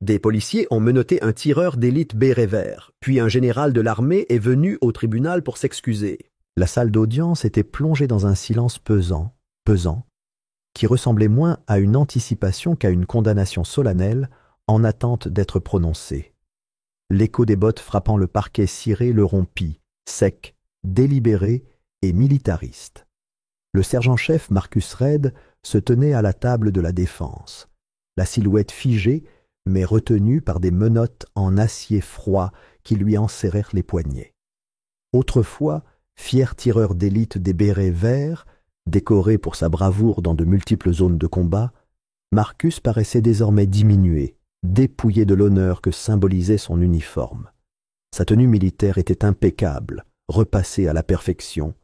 Des policiers ont menotté un tireur d'élite béret vert, puis un général de l'armée est venu au tribunal pour s'excuser. La salle d'audience était plongée dans un silence pesant, qui ressemblait moins à une anticipation qu'à une condamnation solennelle en attente d'être prononcée. L'écho des bottes frappant le parquet ciré le rompit, sec, délibéré et militariste. Le sergent-chef Marcus Reid se tenait à la table de la défense, la silhouette figée mais retenue par des menottes en acier froid qui lui enserrèrent les poignets. Autrefois, fier tireur d'élite des bérets verts, décoré pour sa bravoure dans de multiples zones de combat, Marcus paraissait désormais diminué, dépouillé de l'honneur que symbolisait son uniforme. Sa tenue militaire était impeccable, repassée à la perfection,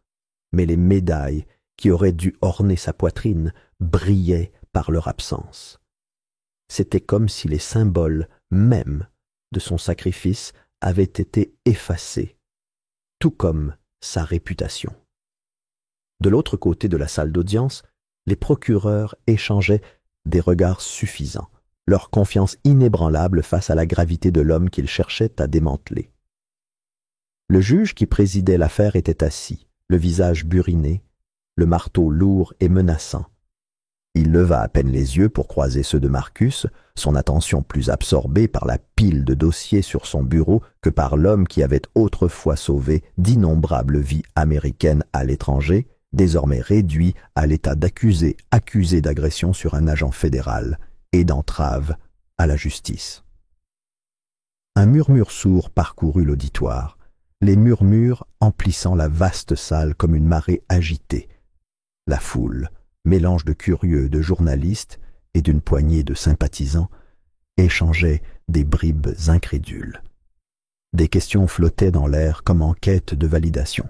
mais les médailles qui auraient dû orner sa poitrine brillaient par leur absence. C'était comme si les symboles mêmes de son sacrifice avaient été effacés, tout comme sa réputation. De l'autre côté de la salle d'audience, les procureurs échangeaient des regards suffisants, leur confiance inébranlable face à la gravité de l'homme qu'ils cherchaient à démanteler. Le juge qui présidait l'affaire était assis, le visage buriné, le marteau lourd et menaçant. Il leva à peine les yeux pour croiser ceux de Marcus, son attention plus absorbée par la pile de dossiers sur son bureau que par l'homme qui avait autrefois sauvé d'innombrables vies américaines à l'étranger, désormais réduit à l'état d'accusé accusé d'agression sur un agent fédéral et d'entrave à la justice. Un murmure sourd parcourut l'auditoire, les murmures emplissant la vaste salle comme une marée agitée. La foule, mélange de curieux, de journalistes et d'une poignée de sympathisants, échangeait des bribes incrédules. Des questions flottaient dans l'air comme en quête de validation.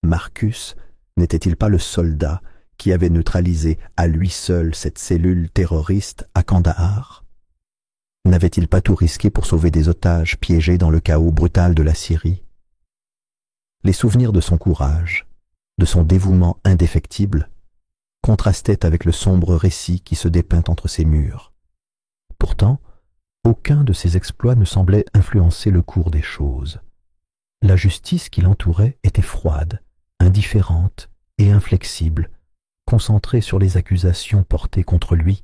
Marcus n'était-il pas le soldat qui avait neutralisé à lui seul cette cellule terroriste à Kandahar? N'avait-il pas tout risqué pour sauver des otages piégés dans le chaos brutal de la Syrie? Les souvenirs de son courage, de son dévouement indéfectible, contrastaient avec le sombre récit qui se dépeint entre ses murs. Pourtant, aucun de ses exploits ne semblait influencer le cours des choses. La justice qui l'entourait était froide, indifférente et inflexible, concentrée sur les accusations portées contre lui,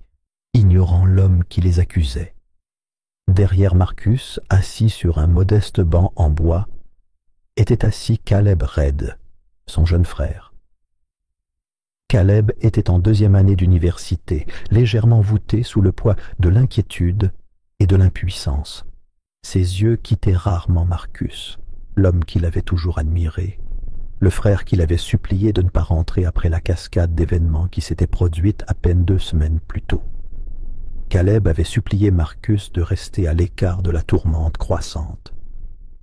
ignorant l'homme qui les accusait. Derrière Marcus, assis sur un modeste banc en bois, était assis Caleb Reid, son jeune frère. Caleb était en 2e année d'université, légèrement voûté sous le poids de l'inquiétude et de l'impuissance. Ses yeux quittaient rarement Marcus, l'homme qu'il avait toujours admiré, le frère qu'il avait supplié de ne pas rentrer après la cascade d'événements qui s'était produite à peine 2 semaines plus tôt. Caleb avait supplié Marcus de rester à l'écart de la tourmente croissante,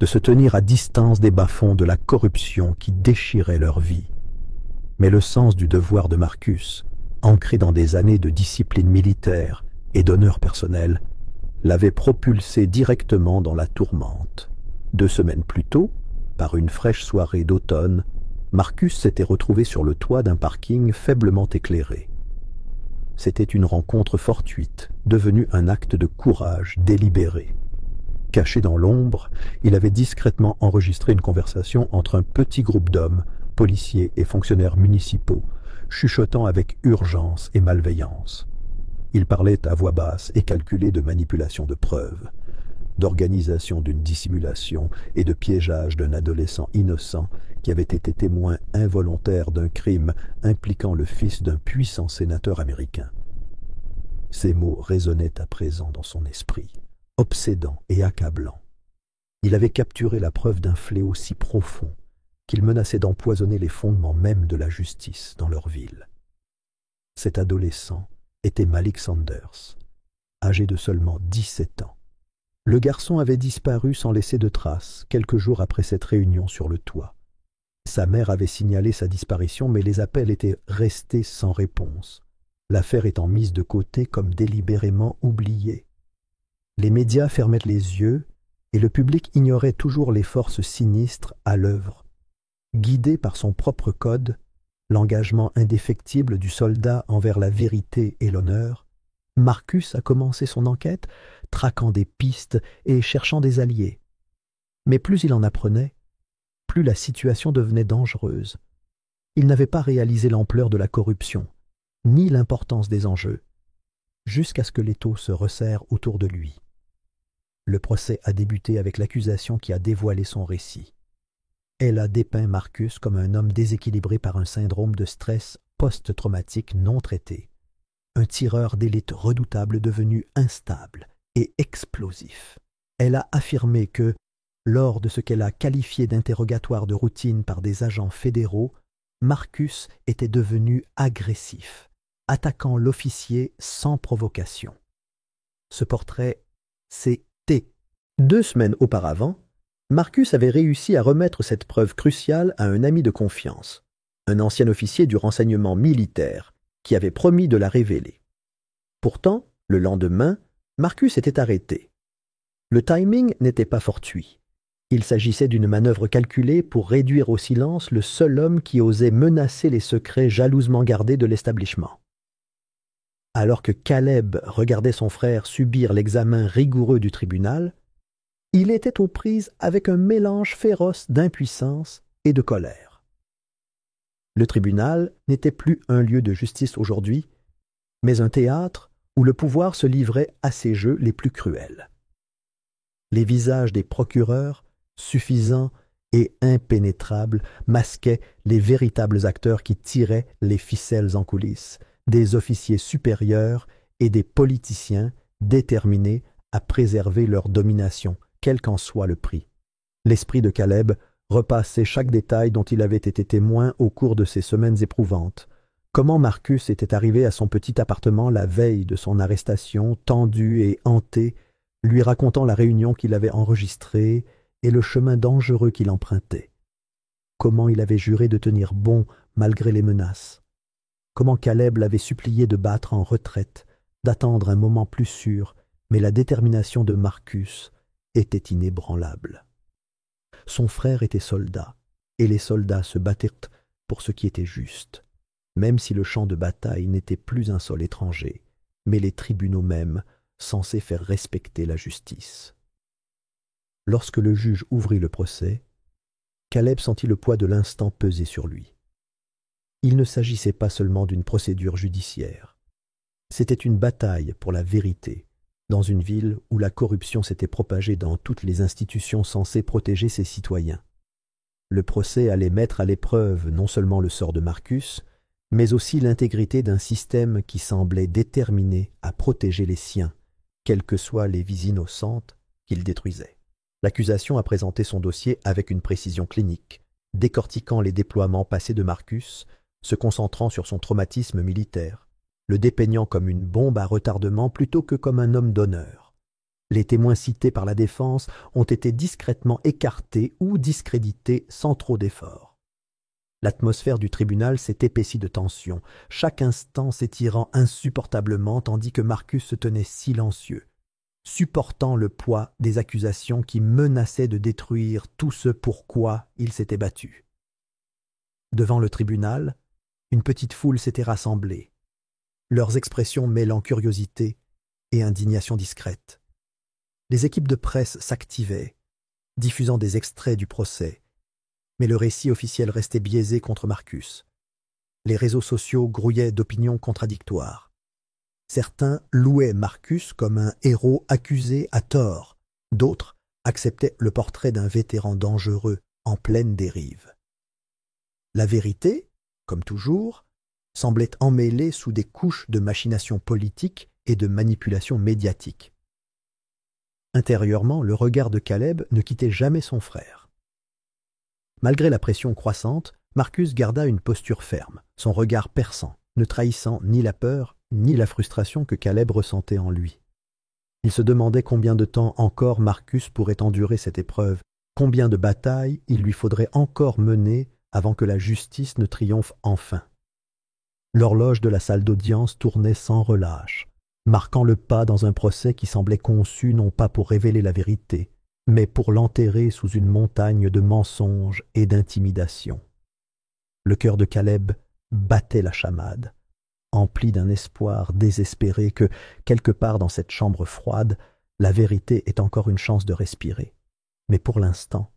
de se tenir à distance des bas-fonds de la corruption qui déchirait leur vie. Mais le sens du devoir de Marcus, ancré dans des années de discipline militaire et d'honneur personnel, l'avait propulsé directement dans la tourmente. 2 semaines plus tôt, par une fraîche soirée d'automne, Marcus s'était retrouvé sur le toit d'un parking faiblement éclairé. C'était une rencontre fortuite, devenue un acte de courage délibéré. Caché dans l'ombre, il avait discrètement enregistré une conversation entre un petit groupe d'hommes, policiers et fonctionnaires municipaux, chuchotant avec urgence et malveillance. Ils parlaient à voix basse et calculée de manipulation de preuves, d'organisation d'une dissimulation et de piégeage d'un adolescent innocent qui avait été témoin involontaire d'un crime impliquant le fils d'un puissant sénateur américain. Ces mots résonnaient à présent dans son esprit, obsédants et accablants. Il avait capturé la preuve d'un fléau si profond qu'il menaçait d'empoisonner les fondements mêmes de la justice dans leur ville. Cet adolescent était Malik Sanders, âgé de seulement 17 ans. Le garçon avait disparu sans laisser de traces quelques jours après cette réunion sur le toit. Sa mère avait signalé sa disparition, mais les appels étaient restés sans réponse, l'affaire étant mise de côté comme délibérément oubliée. Les médias fermaient les yeux et le public ignorait toujours les forces sinistres à l'œuvre. Guidé par son propre code, l'engagement indéfectible du soldat envers la vérité et l'honneur, Marcus a commencé son enquête, traquant des pistes et cherchant des alliés. Mais plus il en apprenait, plus la situation devenait dangereuse. Il n'avait pas réalisé l'ampleur de la corruption, ni l'importance des enjeux, jusqu'à ce que l'étau se resserre autour de lui. Le procès a débuté avec l'accusation qui a dévoilé son récit. Elle a dépeint Marcus comme un homme déséquilibré par un syndrome de stress post-traumatique non traité, un tireur d'élite redoutable devenu instable et explosif. Elle a affirmé que, lors de ce qu'elle a qualifié d'interrogatoire de routine par des agents fédéraux, Marcus était devenu agressif, attaquant l'officier sans provocation. Ce portrait, c'est T. 2 semaines auparavant, Marcus avait réussi à remettre cette preuve cruciale à un ami de confiance, un ancien officier du renseignement militaire, qui avait promis de la révéler. Pourtant, le lendemain, Marcus était arrêté. Le timing n'était pas fortuit. Il s'agissait d'une manœuvre calculée pour réduire au silence le seul homme qui osait menacer les secrets jalousement gardés de l'établissement. Alors que Caleb regardait son frère subir l'examen rigoureux du tribunal, il était aux prises avec un mélange féroce d'impuissance et de colère. Le tribunal n'était plus un lieu de justice aujourd'hui, mais un théâtre où le pouvoir se livrait à ses jeux les plus cruels. Les visages des procureurs, suffisants et impénétrables, masquaient les véritables acteurs qui tiraient les ficelles en coulisses, des officiers supérieurs et des politiciens déterminés à préserver leur domination, quel qu'en soit le prix. L'esprit de Caleb repassait chaque détail dont il avait été témoin au cours de ces semaines éprouvantes. Comment Marcus était arrivé à son petit appartement la veille de son arrestation, tendu et hanté, lui racontant la réunion qu'il avait enregistrée et le chemin dangereux qu'il empruntait. Comment il avait juré de tenir bon malgré les menaces. Comment Caleb l'avait supplié de battre en retraite, d'attendre un moment plus sûr, mais la détermination de Marcus était inébranlable. Son frère était soldat, et les soldats se battaient pour ce qui était juste, même si le champ de bataille n'était plus un sol étranger, mais les tribunaux mêmes, censés faire respecter la justice. Lorsque le juge ouvrit le procès, Caleb sentit le poids de l'instant peser sur lui. Il ne s'agissait pas seulement d'une procédure judiciaire. C'était une bataille pour la vérité, dans une ville où la corruption s'était propagée dans toutes les institutions censées protéger ses citoyens. Le procès allait mettre à l'épreuve non seulement le sort de Marcus, mais aussi l'intégrité d'un système qui semblait déterminé à protéger les siens, quelles que soient les vies innocentes qu'il détruisait. L'accusation a présenté son dossier avec une précision clinique, décortiquant les déploiements passés de Marcus, se concentrant sur son traumatisme militaire, le dépeignant comme une bombe à retardement plutôt que comme un homme d'honneur. Les témoins cités par la défense ont été discrètement écartés ou discrédités sans trop d'efforts. L'atmosphère du tribunal s'est épaissie de tension, chaque instant s'étirant insupportablement tandis que Marcus se tenait silencieux, supportant le poids des accusations qui menaçaient de détruire tout ce pour quoi il s'était battu. Devant le tribunal, une petite foule s'était rassemblée, leurs expressions mêlant curiosité et indignation discrète. Les équipes de presse s'activaient, diffusant des extraits du procès, mais le récit officiel restait biaisé contre Marcus. Les réseaux sociaux grouillaient d'opinions contradictoires. Certains louaient Marcus comme un héros accusé à tort, d'autres acceptaient le portrait d'un vétéran dangereux en pleine dérive. La vérité, comme toujours, semblait emmêlée sous des couches de machination politique et de manipulation médiatique. Intérieurement, le regard de Caleb ne quittait jamais son frère. Malgré la pression croissante, Marcus garda une posture ferme, son regard perçant, ne trahissant ni la peur ni la frustration que Caleb ressentait en lui. Il se demandait combien de temps encore Marcus pourrait endurer cette épreuve, combien de batailles il lui faudrait encore mener avant que la justice ne triomphe enfin. L'horloge de la salle d'audience tournait sans relâche, marquant le pas dans un procès qui semblait conçu non pas pour révéler la vérité, mais pour l'enterrer sous une montagne de mensonges et d'intimidation. Le cœur de Caleb battait la chamade. empli d'un espoir désespéré que, quelque part dans cette chambre froide, la vérité ait encore une chance de respirer. Mais pour l'instant,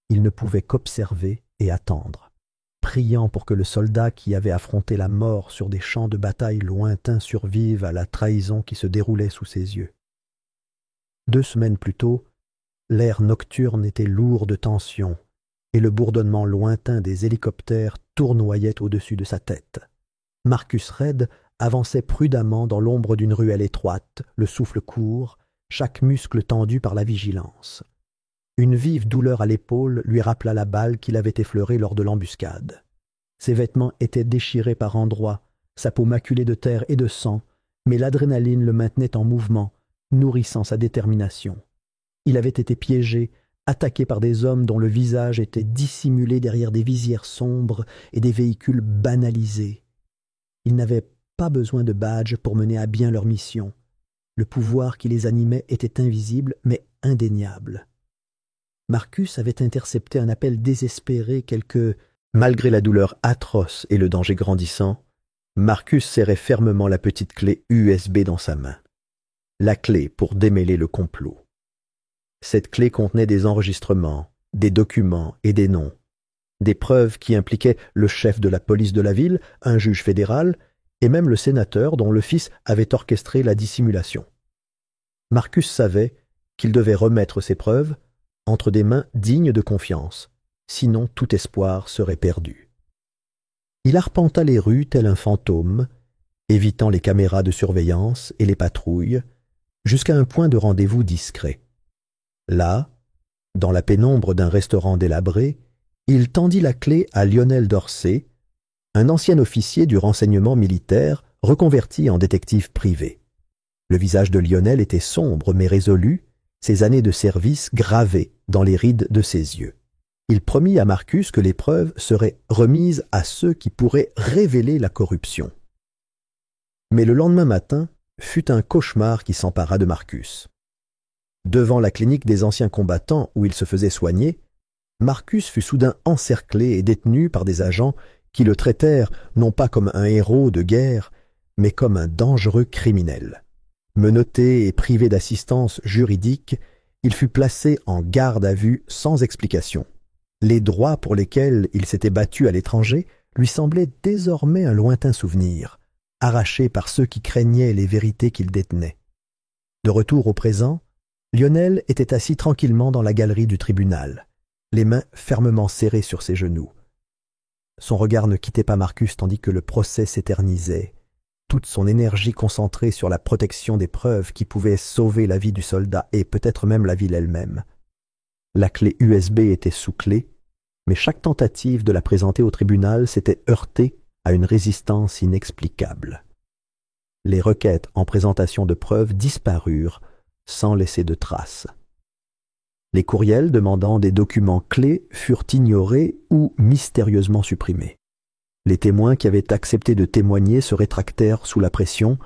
il ne pouvait qu'observer et attendre, priant pour que le soldat qui avait affronté la mort sur des champs de bataille lointains survive à la trahison qui se déroulait sous ses yeux. 2 semaines plus tôt, l'air nocturne était lourd de tension, et le bourdonnement lointain des hélicoptères tournoyait au-dessus de sa tête. Marcus Redd avançait prudemment dans l'ombre d'une ruelle étroite, le souffle court, chaque muscle tendu par la vigilance. Une vive douleur à l'épaule lui rappela la balle qu'il avait effleurée lors de l'embuscade. Ses vêtements étaient déchirés par endroits, sa peau maculée de terre et de sang, mais l'adrénaline le maintenait en mouvement, nourrissant sa détermination. Il avait été piégé, attaqué par des hommes dont le visage était dissimulé derrière des visières sombres et des véhicules banalisés. Ils n'avaient pas besoin de badge pour mener à bien leur mission. Le pouvoir qui les animait était invisible, mais indéniable. Marcus avait intercepté un appel désespéré Malgré la douleur atroce et le danger grandissant, Marcus serrait fermement la petite clé USB dans sa main. La clé pour démêler le complot. Cette clé contenait des enregistrements, des documents et des noms, des preuves qui impliquaient le chef de la police de la ville, un juge fédéral, et même le sénateur dont le fils avait orchestré la dissimulation. Marcus savait qu'il devait remettre ces preuves entre des mains dignes de confiance, sinon tout espoir serait perdu. Il arpenta les rues tel un fantôme, évitant les caméras de surveillance et les patrouilles, jusqu'à un point de rendez-vous discret. Là, dans la pénombre d'un restaurant délabré, il tendit la clé à Lionel Dorsey, un ancien officier du renseignement militaire reconverti en détective privé. Le visage de Lionel était sombre mais résolu, ses années de service gravées dans les rides de ses yeux. Il promit à Marcus que les preuves seraient remises à ceux qui pourraient révéler la corruption. Mais le lendemain matin fut un cauchemar qui s'empara de Marcus. Devant la clinique des anciens combattants où il se faisait soigner, Marcus fut soudain encerclé et détenu par des agents qui le traitèrent non pas comme un héros de guerre, mais comme un dangereux criminel. Menotté et privé d'assistance juridique, il fut placé en garde à vue sans explication. Les droits pour lesquels il s'était battu à l'étranger lui semblaient désormais un lointain souvenir, arraché par ceux qui craignaient les vérités qu'il détenait. De retour au présent, Lionel était assis tranquillement dans la galerie du tribunal, les mains fermement serrées sur ses genoux. Son regard ne quittait pas Marcus tandis que le procès s'éternisait, toute son énergie concentrée sur la protection des preuves qui pouvaient sauver la vie du soldat et peut-être même la ville elle-même. La clé USB était sous clé, mais chaque tentative de la présenter au tribunal s'était heurtée à une résistance inexplicable. Les requêtes en présentation de preuves disparurent sans laisser de traces. Les courriels demandant des documents clés furent ignorés ou mystérieusement supprimés. Les témoins qui avaient accepté de témoigner se rétractèrent sous la pression,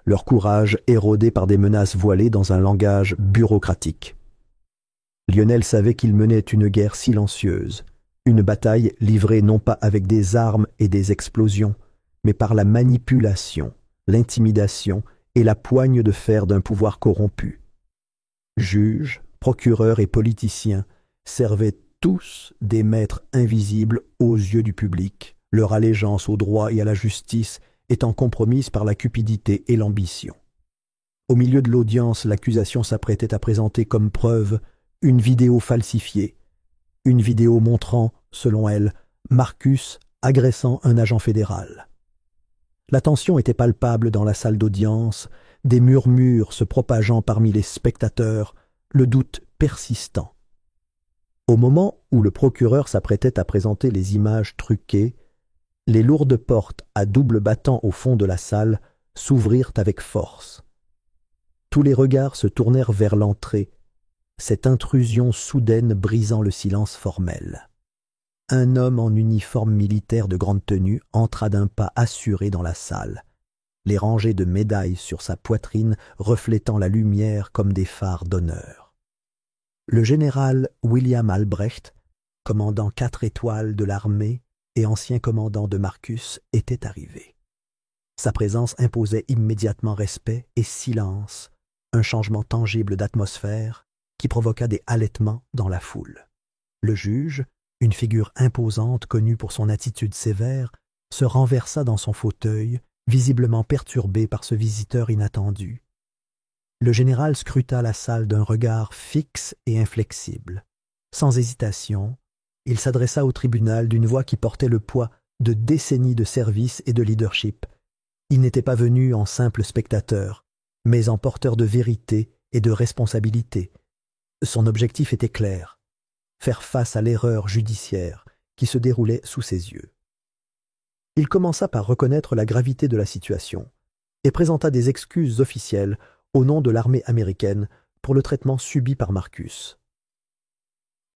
leur courage érodé par des menaces voilées dans un langage bureaucratique. Lionel savait qu'il menait une guerre silencieuse, une bataille livrée non pas avec des armes et des explosions, mais par la manipulation, l'intimidation et la poigne de fer d'un pouvoir corrompu. Juges, procureurs et politiciens servaient tous des maîtres invisibles aux yeux du public, leur allégeance au droit et à la justice étant compromise par la cupidité et l'ambition. Au milieu de l'audience, l'accusation s'apprêtait à présenter comme preuve une vidéo falsifiée, une vidéo montrant, selon elle, Marcus agressant un agent fédéral. La tension était palpable dans la salle d'audience, des murmures se propageant parmi les spectateurs, le doute persistant. Au moment où le procureur s'apprêtait à présenter les images truquées, les lourdes portes à double battant au fond de la salle s'ouvrirent avec force. Tous les regards se tournèrent vers l'entrée, cette intrusion soudaine brisant le silence formel. Un homme en uniforme militaire de grande tenue entra d'un pas assuré dans la salle, les rangées de médailles sur sa poitrine reflétant la lumière comme des phares d'honneur. Le général William Albrecht, commandant 4 étoiles de l'armée et ancien commandant de Marcus, était arrivé. Sa présence imposait immédiatement respect et silence, un changement tangible d'atmosphère qui provoqua des halètements dans la foule. Le juge, une figure imposante connue pour son attitude sévère, se renversa dans son fauteuil, visiblement perturbé par ce visiteur inattendu. Le général scruta la salle d'un regard fixe et inflexible. Sans hésitation, il s'adressa au tribunal d'une voix qui portait le poids de décennies de service et de leadership. Il n'était pas venu en simple spectateur, mais en porteur de vérité et de responsabilité. Son objectif était clair, faire face à l'erreur judiciaire qui se déroulait sous ses yeux. Il commença par reconnaître la gravité de la situation et présenta des excuses officielles au nom de l'armée américaine pour le traitement subi par Marcus.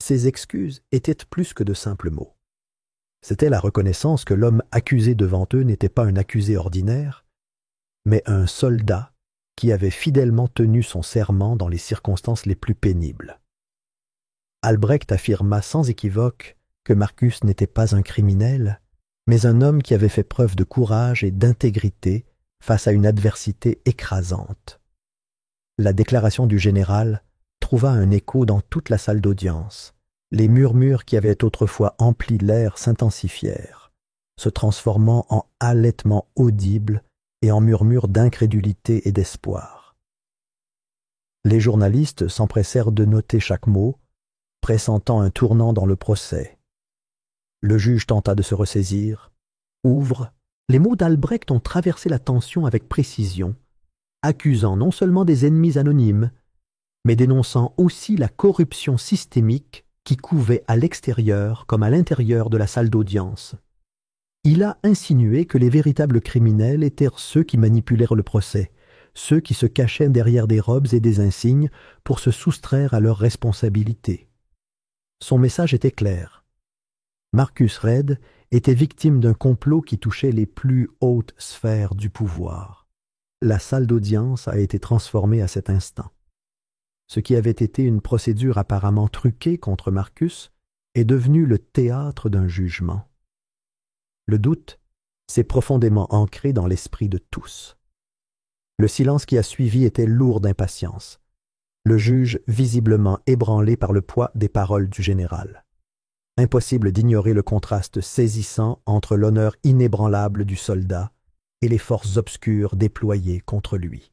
Ces excuses étaient plus que de simples mots. C'était la reconnaissance que l'homme accusé devant eux n'était pas un accusé ordinaire, mais un soldat qui avait fidèlement tenu son serment dans les circonstances les plus pénibles. Albrecht affirma sans équivoque que Marcus n'était pas un criminel, mais un homme qui avait fait preuve de courage et d'intégrité face à une adversité écrasante. La déclaration du général trouva un écho dans toute la salle d'audience. Les murmures qui avaient autrefois empli l'air s'intensifièrent, se transformant en halètements audibles et en murmures d'incrédulité et d'espoir. Les journalistes s'empressèrent de noter chaque mot, pressentant un tournant dans le procès. Le juge tenta de se ressaisir. Ouvre. Les mots d'Albrecht ont traversé la tension avec précision, accusant non seulement des ennemis anonymes, mais dénonçant aussi la corruption systémique qui couvait à l'extérieur comme à l'intérieur de la salle d'audience. Il a insinué que les véritables criminels étaient ceux qui manipulèrent le procès, ceux qui se cachaient derrière des robes et des insignes pour se soustraire à leurs responsabilités. Son message était clair. Marcus Redd était victime d'un complot qui touchait les plus hautes sphères du pouvoir. La salle d'audience a été transformée à cet instant. Ce qui avait été une procédure apparemment truquée contre Marcus est devenu le théâtre d'un jugement. Le doute s'est profondément ancré dans l'esprit de tous. Le silence qui a suivi était lourd d'impatience, le juge visiblement ébranlé par le poids des paroles du général. Impossible d'ignorer le contraste saisissant entre l'honneur inébranlable du soldat et les forces obscures déployées contre lui.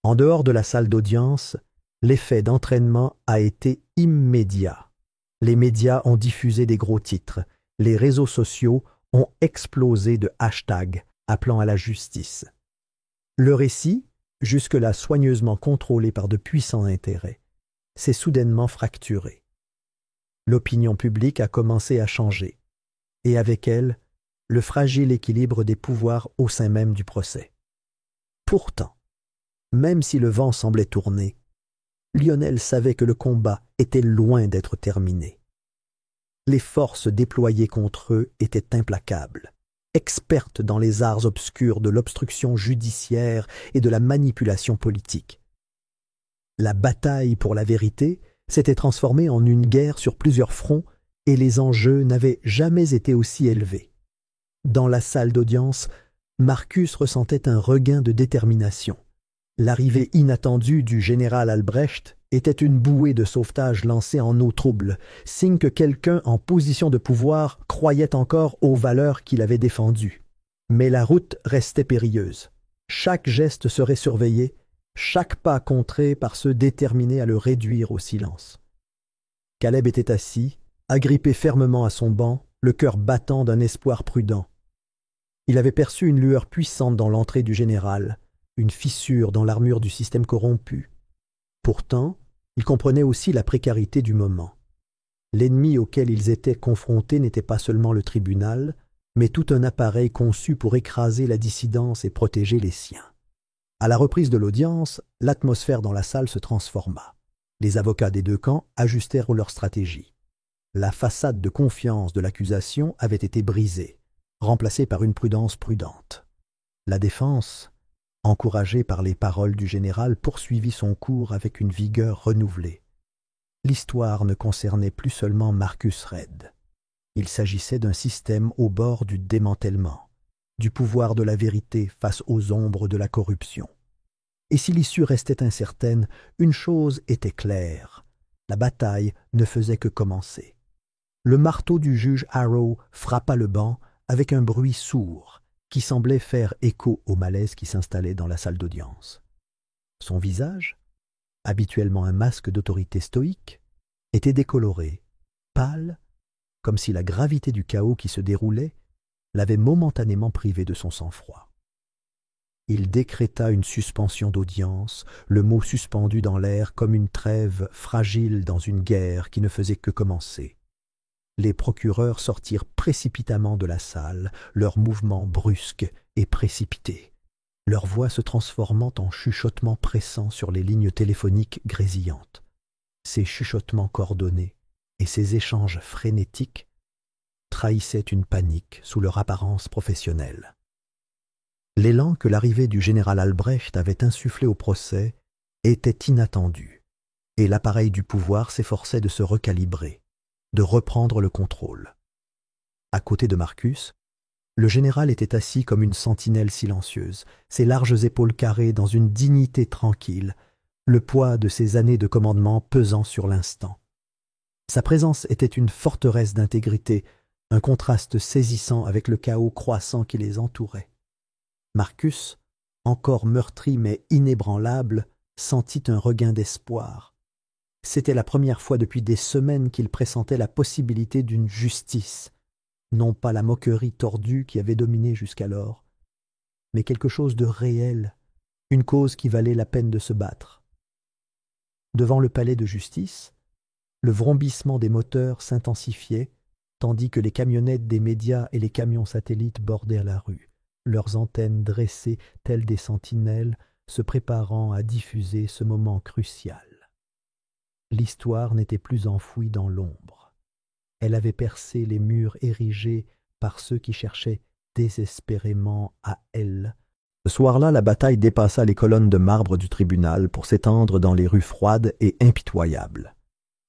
En dehors de la salle d'audience, l'effet d'entraînement a été immédiat. Les médias ont diffusé des gros titres, les réseaux sociaux ont explosé de hashtags appelant à la justice. Le récit, jusque-là soigneusement contrôlé par de puissants intérêts, s'est soudainement fracturé. L'opinion publique a commencé à changer, et avec elle, le fragile équilibre des pouvoirs au sein même du procès. Pourtant, même si le vent semblait tourner, Lionel savait que le combat était loin d'être terminé. Les forces déployées contre eux étaient implacables, expertes dans les arts obscurs de l'obstruction judiciaire et de la manipulation politique. La bataille pour la vérité s'était transformée en une guerre sur plusieurs fronts et les enjeux n'avaient jamais été aussi élevés. Dans la salle d'audience, Marcus ressentait un regain de détermination. L'arrivée inattendue du général Albrecht était une bouée de sauvetage lancée en eau trouble, signe que quelqu'un en position de pouvoir croyait encore aux valeurs qu'il avait défendues. Mais la route restait périlleuse. Chaque geste serait surveillé, chaque pas contré par ceux déterminés à le réduire au silence. Caleb était assis, agrippé fermement à son banc, le cœur battant d'un espoir prudent. Il avait perçu une lueur puissante dans l'entrée du général, une fissure dans l'armure du système corrompu. Pourtant, il comprenait aussi la précarité du moment. L'ennemi auquel ils étaient confrontés n'était pas seulement le tribunal, mais tout un appareil conçu pour écraser la dissidence et protéger les siens. À la reprise de l'audience, l'atmosphère dans la salle se transforma. Les avocats des deux camps ajustèrent leur stratégie. La façade de confiance de l'accusation avait été brisée, remplacée par une prudence prudente. La défense, encouragée par les paroles du général, poursuivit son cours avec une vigueur renouvelée. L'histoire ne concernait plus seulement Marcus Redd. Il s'agissait d'un système au bord du démantèlement, du pouvoir de la vérité face aux ombres de la corruption. Et si l'issue restait incertaine, une chose était claire. La bataille ne faisait que commencer. Le marteau du juge Arrow frappa le banc avec un bruit sourd qui semblait faire écho au malaise qui s'installait dans la salle d'audience. Son visage, habituellement un masque d'autorité stoïque, était décoloré, pâle, comme si la gravité du chaos qui se déroulait l'avait momentanément privé de son sang-froid. Il décréta une suspension d'audience, le mot suspendu dans l'air comme une trêve fragile dans une guerre qui ne faisait que commencer. Les procureurs sortirent précipitamment de la salle, leurs mouvements brusques et précipités, leur voix se transformant en chuchotements pressants sur les lignes téléphoniques grésillantes. Ces chuchotements coordonnés et ces échanges frénétiques trahissaient une panique sous leur apparence professionnelle. L'élan que l'arrivée du général Albrecht avait insufflé au procès était inattendu, et l'appareil du pouvoir s'efforçait de se recalibrer, de reprendre le contrôle. À côté de Marcus, le général était assis comme une sentinelle silencieuse, ses larges épaules carrées dans une dignité tranquille, le poids de ses années de commandement pesant sur l'instant. Sa présence était une forteresse d'intégrité, un contraste saisissant avec le chaos croissant qui les entourait. Marcus, encore meurtri mais inébranlable, sentit un regain d'espoir. C'était la première fois depuis des semaines qu'il pressentait la possibilité d'une justice, non pas la moquerie tordue qui avait dominé jusqu'alors, mais quelque chose de réel, une cause qui valait la peine de se battre. Devant le palais de justice, le vrombissement des moteurs s'intensifiait, tandis que les camionnettes des médias et les camions satellites bordèrent la rue, leurs antennes dressées telles des sentinelles, se préparant à diffuser ce moment crucial. L'histoire n'était plus enfouie dans l'ombre. Elle avait percé les murs érigés par ceux qui cherchaient désespérément à elle. Ce soir-là, la bataille dépassa les colonnes de marbre du tribunal pour s'étendre dans les rues froides et impitoyables.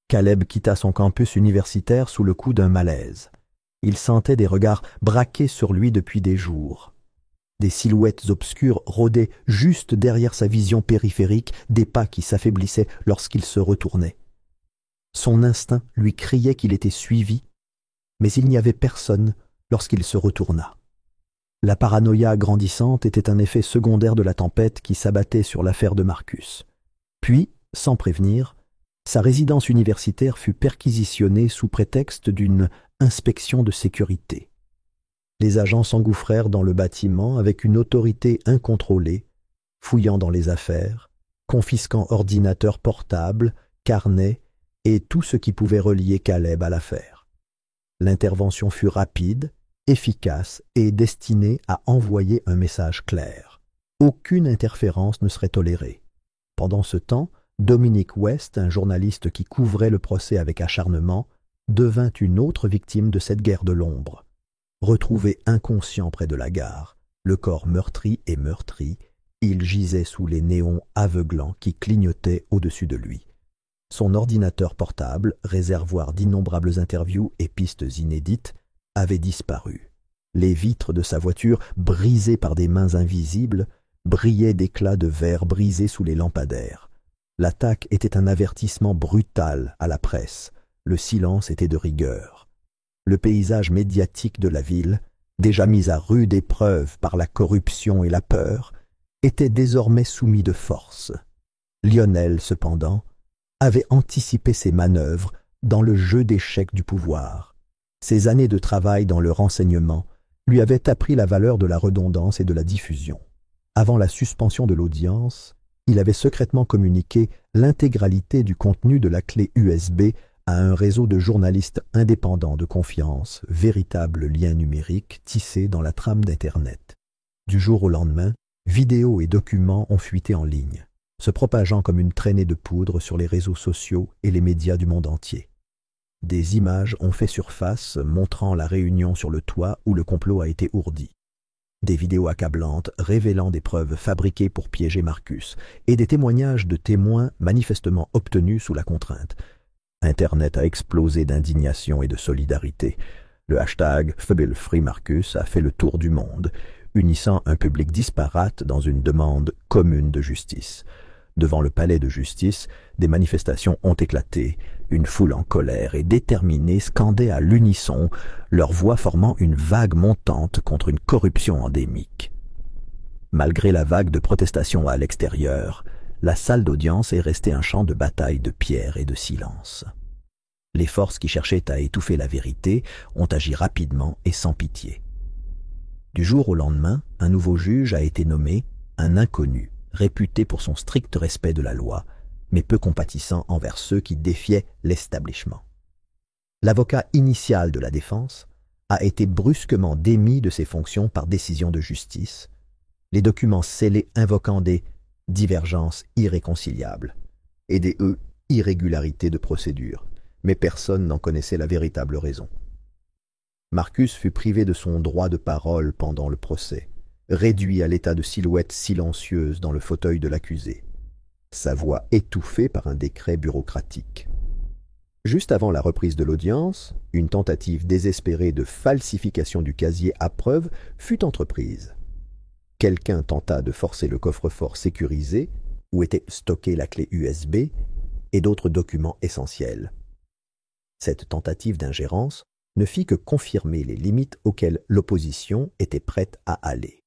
Caleb quitta son campus universitaire sous le coup d'un malaise. Il sentait des regards braqués sur lui depuis des jours. Des silhouettes obscures rôdaient juste derrière sa vision périphérique, des pas qui s'affaiblissaient lorsqu'il se retournait. Son instinct lui criait qu'il était suivi, mais il n'y avait personne lorsqu'il se retourna. La paranoïa grandissante était un effet secondaire de la tempête qui s'abattait sur l'affaire de Marcus. Puis, sans prévenir, sa résidence universitaire fut perquisitionnée sous prétexte d'une inspection de sécurité. Les agents s'engouffrèrent dans le bâtiment avec une autorité incontrôlée, fouillant dans les affaires, confisquant ordinateurs portables, carnets et tout ce qui pouvait relier Caleb à l'affaire. L'intervention fut rapide, efficace et destinée à envoyer un message clair. Aucune interférence ne serait tolérée. Pendant ce temps, Dominic West, un journaliste qui couvrait le procès avec acharnement, devint une autre victime de cette guerre de l'ombre. Retrouvé inconscient près de la gare, le corps meurtri et meurtri, il gisait sous les néons aveuglants qui clignotaient au-dessus de lui. Son ordinateur portable, réservoir d'innombrables interviews et pistes inédites, avait disparu. Les vitres de sa voiture, brisées par des mains invisibles, brillaient d'éclats de verre brisés sous les lampadaires. L'attaque était un avertissement brutal à la presse. Le silence était de rigueur. Le paysage médiatique de la ville, déjà mis à rude épreuve par la corruption et la peur, était désormais soumis de force. Lionel, cependant, avait anticipé ses manœuvres dans le jeu d'échecs du pouvoir. Ses années de travail dans le renseignement lui avaient appris la valeur de la redondance et de la diffusion. Avant la suspension de l'audience, il avait secrètement communiqué l'intégralité du contenu de la clé USB à un réseau de journalistes indépendants de confiance, véritable lien numérique tissé dans la trame d'Internet. Du jour au lendemain, vidéos et documents ont fuité en ligne, se propageant comme une traînée de poudre sur les réseaux sociaux et les médias du monde entier. Des images ont fait surface montrant la réunion sur le toit où le complot a été ourdi. Des vidéos accablantes révélant des preuves fabriquées pour piéger Marcus et des témoignages de témoins manifestement obtenus sous la contrainte. Internet a explosé d'indignation et de solidarité. Le hashtag #FreeMarcus a fait le tour du monde, unissant un public disparate dans une demande commune de justice. Devant le palais de justice, des manifestations ont éclaté. Une foule en colère et déterminée scandait à l'unisson, leur voix formant une vague montante contre une corruption endémique. Malgré la vague de protestations à l'extérieur, la salle d'audience est restée un champ de bataille de pierre et de silence. Les forces qui cherchaient à étouffer la vérité ont agi rapidement et sans pitié. Du jour au lendemain, un nouveau juge a été nommé, un inconnu, réputé pour son strict respect de la loi, mais peu compatissant envers ceux qui défiaient l'establishment. L'avocat initial de la défense a été brusquement démis de ses fonctions par décision de justice, les documents scellés invoquant des divergences irréconciliables et des irrégularités de procédure, mais personne n'en connaissait la véritable raison. Marcus fut privé de son droit de parole pendant le procès, réduit à l'état de silhouette silencieuse dans le fauteuil de l'accusé, sa voix étouffée par un décret bureaucratique. Juste avant la reprise de l'audience, une tentative désespérée de falsification du casier à preuve fut entreprise. Quelqu'un tenta de forcer le coffre-fort sécurisé, où était stockée la clé USB, et d'autres documents essentiels. Cette tentative d'ingérence ne fit que confirmer les limites auxquelles l'opposition était prête à aller.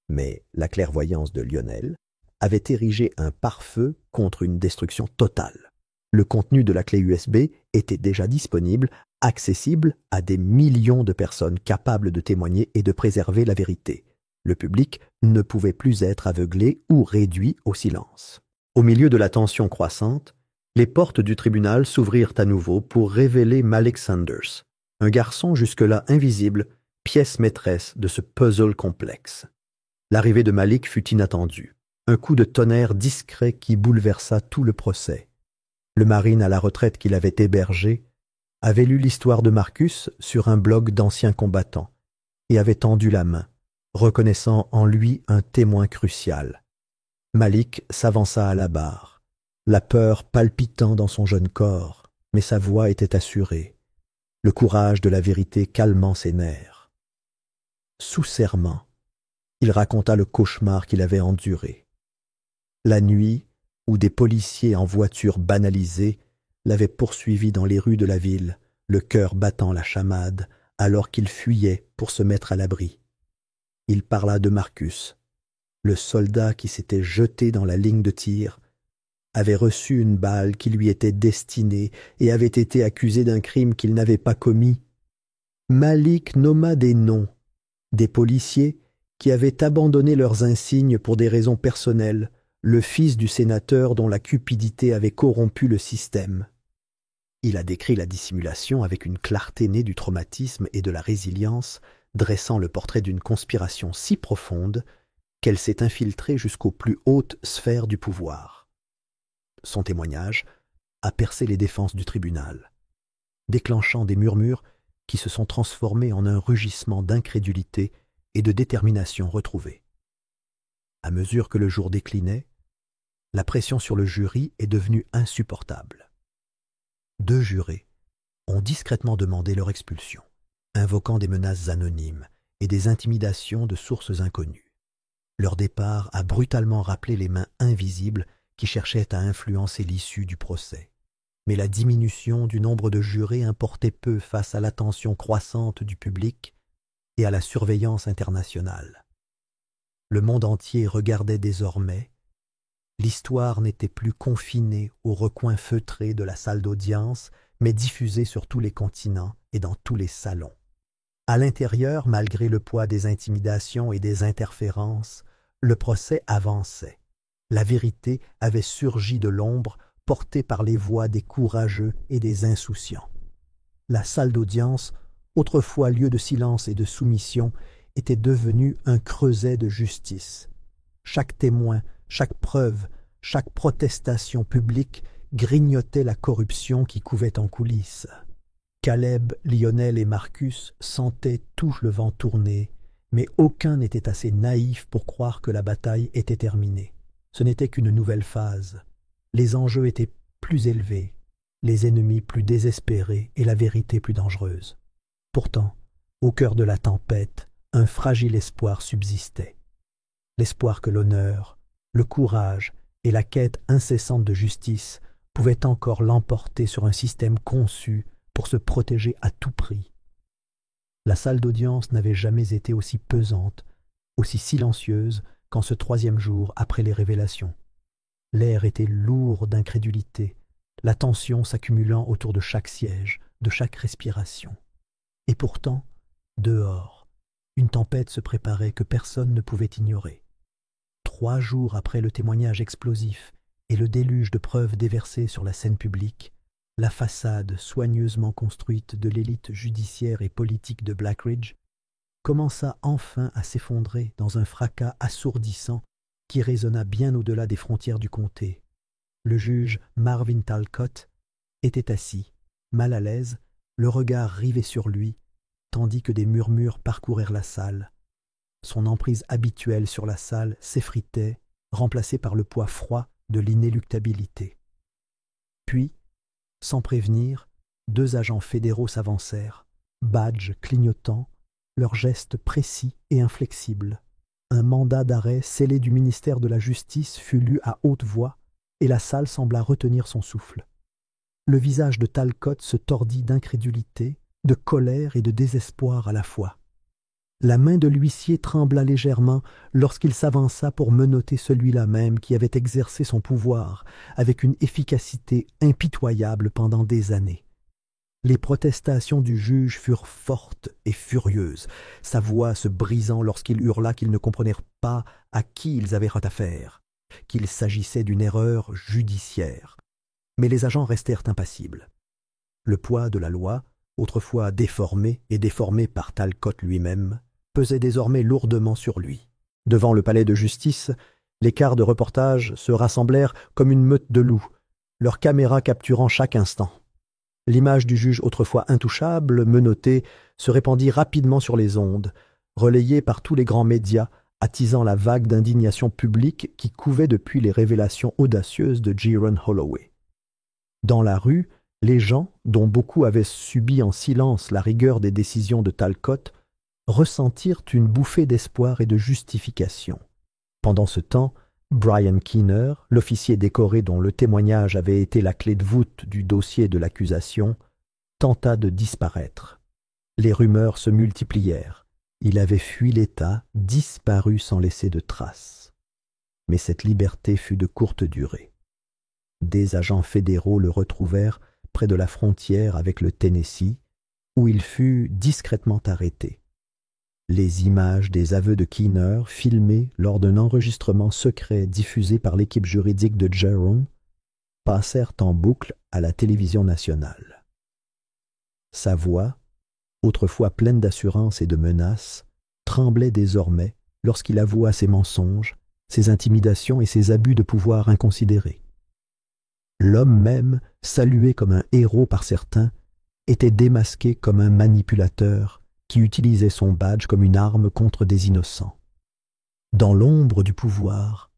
Mais la clairvoyance de Lionel avait érigé un pare-feu contre une destruction totale. Le contenu de la clé USB était déjà disponible, accessible à des millions de personnes capables de témoigner et de préserver la vérité. Le public ne pouvait plus être aveuglé ou réduit au silence. Au milieu de la tension croissante, les portes du tribunal s'ouvrirent à nouveau pour révéler Malik Sanders, un garçon jusque-là invisible, pièce maîtresse de ce puzzle complexe. L'arrivée de Malik fut inattendue, un coup de tonnerre discret qui bouleversa tout le procès. Le marine à la retraite qu'il avait hébergé avait lu l'histoire de Marcus sur un blog d'anciens combattants et avait tendu la main, reconnaissant en lui un témoin crucial. Malik s'avança à la barre, la peur palpitant dans son jeune corps, mais sa voix était assurée, le courage de la vérité calmant ses nerfs. Sous serment, il raconta le cauchemar qu'il avait enduré. La nuit, où des policiers en voiture banalisée l'avaient poursuivi dans les rues de la ville, le cœur battant la chamade, alors qu'il fuyait pour se mettre à l'abri. Il parla de Marcus, le soldat qui s'était jeté dans la ligne de tir, avait reçu une balle qui lui était destinée et avait été accusé d'un crime qu'il n'avait pas commis. Malik nomma des noms, des policiers qui avaient abandonné leurs insignes pour des raisons personnelles, le fils du sénateur dont la cupidité avait corrompu le système. Il a décrit la dissimulation avec une clarté née du traumatisme et de la résilience, dressant le portrait d'une conspiration si profonde qu'elle s'est infiltrée jusqu'aux plus hautes sphères du pouvoir. Son témoignage a percé les défenses du tribunal, déclenchant des murmures qui se sont transformés en un rugissement d'incrédulité et de détermination retrouvée. À mesure que le jour déclinait, la pression sur le jury est devenue insupportable. 2 jurés ont discrètement demandé leur expulsion, invoquant des menaces anonymes et des intimidations de sources inconnues. Leur départ a brutalement rappelé les mains invisibles qui cherchaient à influencer l'issue du procès. Mais la diminution du nombre de jurés importait peu face à l'attention croissante du public et à la surveillance internationale. Le monde entier regardait désormais. L'histoire n'était plus confinée aux recoins feutrés de la salle d'audience, mais diffusée sur tous les continents et dans tous les salons. À l'intérieur, malgré le poids des intimidations et des interférences, le procès avançait. La vérité avait surgi de l'ombre, portée par les voix des courageux et des insouciants. La salle d'audience, autrefois lieu de silence et de soumission, était devenue un creuset de justice. Chaque témoin, chaque preuve, chaque protestation publique grignotait la corruption qui couvait en coulisses. Caleb, Lionel et Marcus sentaient tout le vent tourner, mais aucun n'était assez naïf pour croire que la bataille était terminée. Ce n'était qu'une nouvelle phase. Les enjeux étaient plus élevés, les ennemis plus désespérés et la vérité plus dangereuse. Pourtant, au cœur de la tempête, un fragile espoir subsistait. L'espoir que l'honneur, le courage et la quête incessante de justice pouvaient encore l'emporter sur un système conçu pour se protéger à tout prix. La salle d'audience n'avait jamais été aussi pesante, aussi silencieuse qu'en ce 3e jour après les révélations. L'air était lourd d'incrédulité, la tension s'accumulant autour de chaque siège, de chaque respiration. Et pourtant, dehors, une tempête se préparait que personne ne pouvait ignorer. 3 jours après le témoignage explosif et le déluge de preuves déversées sur la scène publique, la façade soigneusement construite de l'élite judiciaire et politique de Blackridge commença enfin à s'effondrer dans un fracas assourdissant qui résonna bien au-delà des frontières du comté. Le juge Marvin Talcott était assis, mal à l'aise, le regard rivé sur lui, tandis que des murmures parcourèrent la salle. Son emprise habituelle sur la salle s'effritait, remplacée par le poids froid de l'inéluctabilité. Puis, sans prévenir, 2 agents fédéraux s'avancèrent, badges clignotants, leurs gestes précis et inflexibles. Un mandat d'arrêt scellé du ministère de la Justice fut lu à haute voix et la salle sembla retenir son souffle. Le visage de Talcott se tordit d'incrédulité, de colère et de désespoir à la fois. La main de l'huissier trembla légèrement lorsqu'il s'avança pour menotter celui-là même qui avait exercé son pouvoir avec une efficacité impitoyable pendant des années. Les protestations du juge furent fortes et furieuses, sa voix se brisant lorsqu'il hurla qu'ils ne comprenaient pas à qui ils avaient affaire, qu'il s'agissait d'une erreur judiciaire. Mais les agents restèrent impassibles. Le poids de la loi, autrefois déformé et déformé par Talcott lui-même, pesait désormais lourdement sur lui. Devant le palais de justice, les quarts de reportage se rassemblèrent comme une meute de loups, leurs caméras capturant chaque instant. L'image du juge autrefois intouchable, menotté, se répandit rapidement sur les ondes, relayée par tous les grands médias, attisant la vague d'indignation publique qui couvait depuis les révélations audacieuses de Jeron Holloway. Dans la rue, les gens, dont beaucoup avaient subi en silence la rigueur des décisions de Talcott, ressentirent une bouffée d'espoir et de justification. Pendant ce temps, Brian Keener, l'officier décoré dont le témoignage avait été la clé de voûte du dossier de l'accusation, tenta de disparaître. Les rumeurs se multiplièrent. Il avait fui l'État, disparu sans laisser de traces. Mais cette liberté fut de courte durée. Des agents fédéraux le retrouvèrent près de la frontière avec le Tennessee, où il fut discrètement arrêté. Les images des aveux de Keener, filmés lors d'un enregistrement secret diffusé par l'équipe juridique de Jeron, passèrent en boucle à la télévision nationale. Sa voix, autrefois pleine d'assurance et de menaces, tremblait désormais lorsqu'il avoua ses mensonges, ses intimidations et ses abus de pouvoir inconsidérés. L'homme même, salué comme un héros par certains, était démasqué comme un manipulateur qui utilisait son badge comme une arme contre des innocents. Dans l'ombre du pouvoir,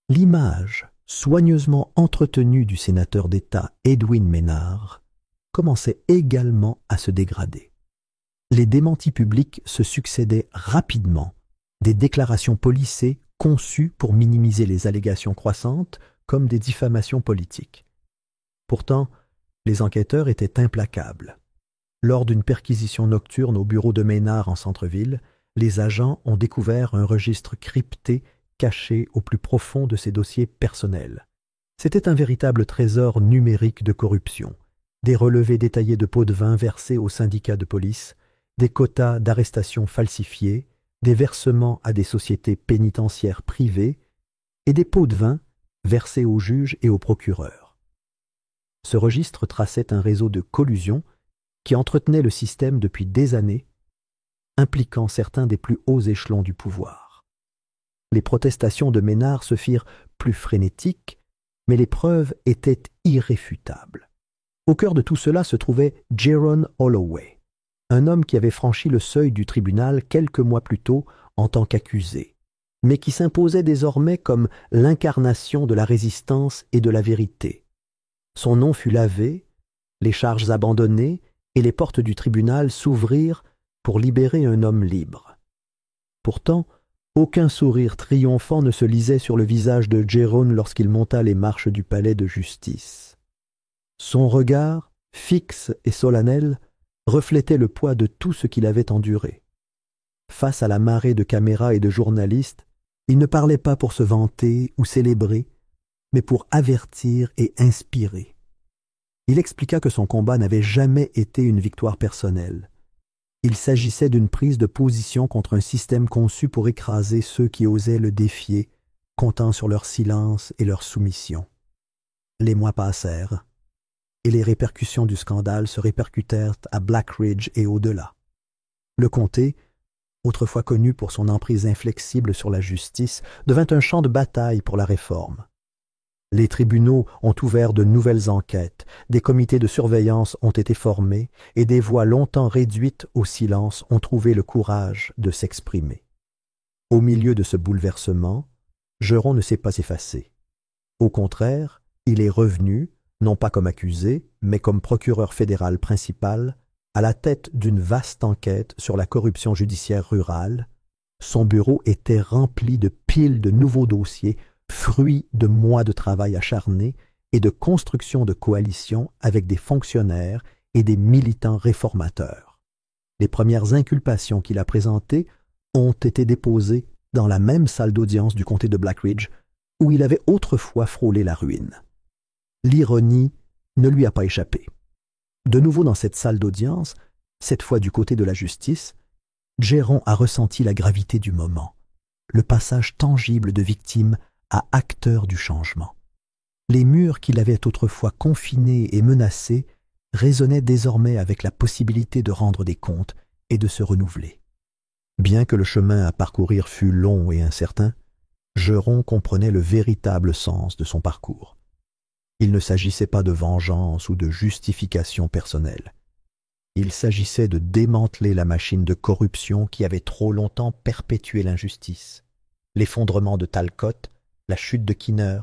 l'image soigneusement entretenue du sénateur d'État Edwin Maynard commençait également à se dégrader. Les démentis publics se succédaient rapidement, des déclarations policées conçues pour minimiser les allégations croissantes comme des diffamations politiques. Pourtant, les enquêteurs étaient implacables. Lors d'une perquisition nocturne au bureau de Maynard en centre-ville, les agents ont découvert un registre crypté caché au plus profond de ses dossiers personnels. C'était un véritable trésor numérique de corruption. Des relevés détaillés de pots de vin versés aux syndicats de police, des quotas d'arrestations falsifiés, des versements à des sociétés pénitentiaires privées et des pots de vin versés aux juges et aux procureurs. Ce registre traçait un réseau de collusion qui entretenait le système depuis des années, impliquant certains des plus hauts échelons du pouvoir. Les protestations de Maynard se firent plus frénétiques, mais les preuves étaient irréfutables. Au cœur de tout cela se trouvait Jeron Holloway, un homme qui avait franchi le seuil du tribunal quelques mois plus tôt en tant qu'accusé, mais qui s'imposait désormais comme l'incarnation de la résistance et de la vérité. Son nom fut lavé, les charges abandonnées et les portes du tribunal s'ouvrirent pour libérer un homme libre. Pourtant, aucun sourire triomphant ne se lisait sur le visage de Jérôme lorsqu'il monta les marches du palais de justice. Son regard, fixe et solennel, reflétait le poids de tout ce qu'il avait enduré. Face à la marée de caméras et de journalistes, il ne parlait pas pour se vanter ou célébrer, mais pour avertir et inspirer. Il expliqua que son combat n'avait jamais été une victoire personnelle. Il s'agissait d'une prise de position contre un système conçu pour écraser ceux qui osaient le défier, comptant sur leur silence et leur soumission. Les mois passèrent, et les répercussions du scandale se répercutèrent à Black Ridge et au-delà. Le comté, autrefois connu pour son emprise inflexible sur la justice, devint un champ de bataille pour la réforme. Les tribunaux ont ouvert de nouvelles enquêtes, des comités de surveillance ont été formés et des voix longtemps réduites au silence ont trouvé le courage de s'exprimer. Au milieu de ce bouleversement, Geron ne s'est pas effacé. Au contraire, il est revenu, non pas comme accusé, mais comme procureur fédéral principal, à la tête d'une vaste enquête sur la corruption judiciaire rurale. Son bureau était rempli de piles de nouveaux dossiers, fruit de mois de travail acharné et de construction de coalitions avec des fonctionnaires et des militants réformateurs. Les premières inculpations qu'il a présentées ont été déposées dans la même salle d'audience du comté de Black Ridge, où il avait autrefois frôlé la ruine. L'ironie ne lui a pas échappé. De nouveau dans cette salle d'audience, cette fois du côté de la justice, Jérôme a ressenti la gravité du moment, le passage tangible de victime à acteur du changement. Les murs qui l'avaient autrefois confiné et menacé résonnaient désormais avec la possibilité de rendre des comptes et de se renouveler. Bien que le chemin à parcourir fût long et incertain, Geron comprenait le véritable sens de son parcours. Il ne s'agissait pas de vengeance ou de justification personnelle. Il s'agissait de démanteler la machine de corruption qui avait trop longtemps perpétué l'injustice. L'effondrement de Talcott, la chute de Kinner,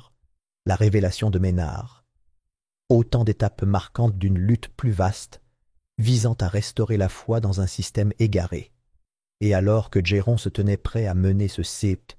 la révélation de Ménard. Autant d'étapes marquantes d'une lutte plus vaste, visant à restaurer la foi dans un système égaré. Et alors que Jérôme se tenait prêt à mener ce sceptre